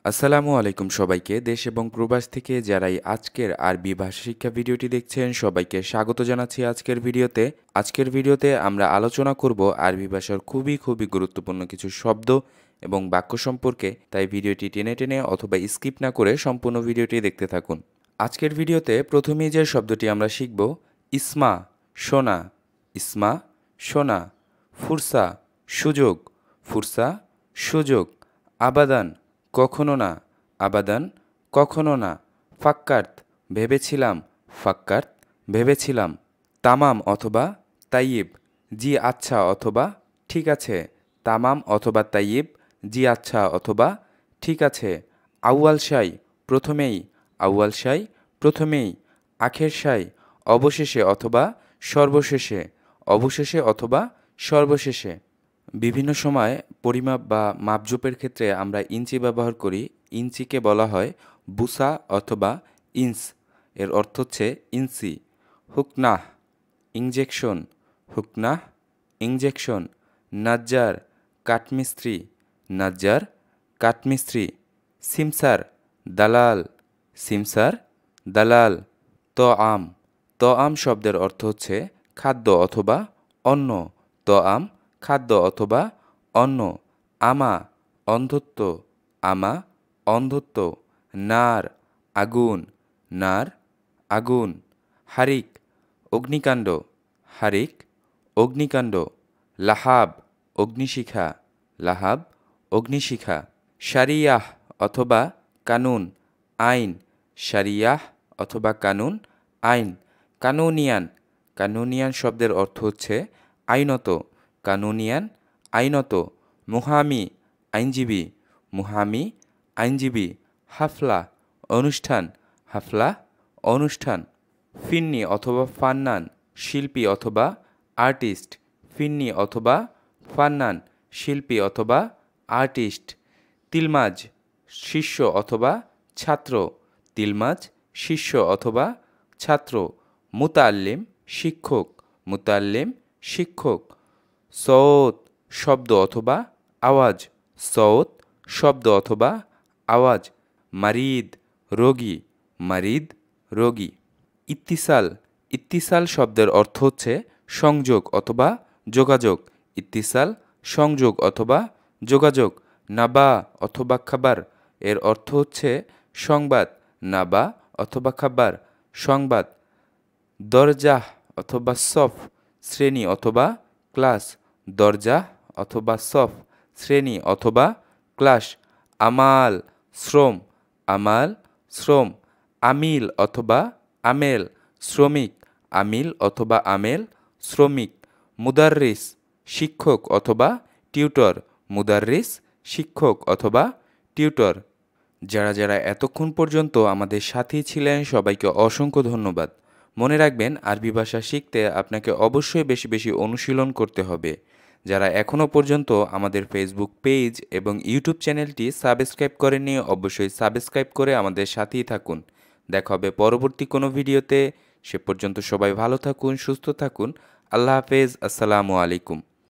আসসালামু আলাইকুম সবাইকে। দেশ এবং প্রবাস থেকে যারাই আজকের আরবি ভাষা শিক্ষা ভিডিওটি দেখছেন সবাইকে স্বাগত জানাচ্ছি আজকের ভিডিওতে। আজকের ভিডিওতে আমরা আলোচনা করব আরবি ভাষার খুবই গুরুত্বপূর্ণ কিছু শব্দ এবং বাক্য সম্পর্কে। তাই ভিডিওটি টেনে টেনে অথবা স্কিপ না করে সম্পূর্ণ ভিডিওটি দেখতে থাকুন। আজকের ভিডিওতে প্রথমেই যে শব্দটি আমরা শিখব ইসমা শোনা, ইসমা শোনা, ফুরসা সুযোগ, ফুরসা সুযোগ, আবাদান কখনো না, আবাদান কখনো না, ফাক্কার্ত ভেবেছিলাম, ফাক্কার্ত ভেবেছিলাম, তামাম অথবা তাইয়িব জি আচ্ছা অথবা ঠিক আছে, তামাম অথবা তাইয়িব জি আচ্ছা অথবা ঠিক আছে, আউয়াল শাই প্রথমেই, আউয়াল শাই প্রথমেই, আখের শাই অবশেষে অথবা সর্বশেষে, অবশেষে অথবা সর্বশেষে। বিভিন্ন সময় পরিমাপ বা মাপজোপের ক্ষেত্রে আমরা ইঞ্চি ব্যবহার করি। ইঞ্চিকে বলা হয় বুসা অথবা ইঞ্চ, এর অর্থ হচ্ছে ইঞ্চি। হুকনাহ ইঞ্জেকশন, হুকনাহ ইঞ্জেকশন, নাজ্জার কাঠমিস্ত্রি, নাজ্জার কাঠমিস্ত্রি, সিমসার দালাল, সিমসার দালাল, তআম, তআম শব্দের অর্থ হচ্ছে খাদ্য অথবা অন্ন, তআম খাদ্য অথবা অন্ন, আমা অন্ধত্ব, আমা অন্ধত্ব, নার আগুন, নার আগুন, হারিক অগ্নিকাণ্ড, হারিক অগ্নিকাণ্ড, লাহাব অগ্নিশিখা, লাহাব অগ্নিশিখা, শারিয়াহ অথবা কানুন আইন, শারিয়াহ অথবা কানুন আইন, কানুনিয়ান, কানুনিয়ান শব্দের অর্থ হচ্ছে আইনত, কানুনিয়ান আইনত, মুহামি আইনজীবী, মুহামি আইনজীবী, হাফলা অনুষ্ঠান, হাফলা অনুষ্ঠান, ফিন্নি অথবা ফান্নান শিল্পী অথবা আর্টিস্ট, ফিন্নি অথবা ফান্নান শিল্পী অথবা আর্টিস্ট, তিলমাজ শিষ্য অথবা ছাত্র, তিলমাজ শিষ্য অথবা ছাত্র, মুতাল্লিম শিক্ষক, মুতাল্লিম শিক্ষক, সৌত শব্দ অথবা আওয়াজ, সৌত শব্দ অথবা আওয়াজ, মারিদ রোগী, মারিদ রোগী, ইত্তিসাল, ইত্তিসাল শব্দের অর্থ হচ্ছে সংযোগ অথবা যোগাযোগ, ইত্তিসাল সংযোগ অথবা যোগাযোগ, নাবা অথবা খাবার, এর অর্থ হচ্ছে সংবাদ, নাবা অথবা খাবার সংবাদ, দরজাহ অথবা সফ শ্রেণী অথবা ক্লাস, দরজা অথবা সফ শ্রেণী অথবা ক্লাস, আমাল শ্রম, আমাল শ্রম, আমিল অথবা আমেল শ্রমিক, আমিল অথবা আমেল শ্রমিক, মুদাররিস শিক্ষক অথবা টিউটর, মুদাররিস শিক্ষক অথবা টিউটর। যারা এতক্ষণ পর্যন্ত আমাদের সাথেই ছিলেন সবাইকে অসংখ্য ধন্যবাদ। মনে রাখবেন আরবি ভাষা শিখতে আপনাকে অবশ্যই বেশি অনুশীলন করতে হবে। যারা এখনও পর্যন্ত আমাদের ফেসবুক পেজ এবং ইউটিউব চ্যানেলটি সাবস্ক্রাইব করেননি অবশ্যই সাবস্ক্রাইব করে আমাদের সাথেই থাকুন। দেখা হবে পরবর্তী কোনো ভিডিওতে। সে পর্যন্ত সবাই ভালো থাকুন, সুস্থ থাকুন। আল্লাহ হাফেজ, আসসালামু আলাইকুম।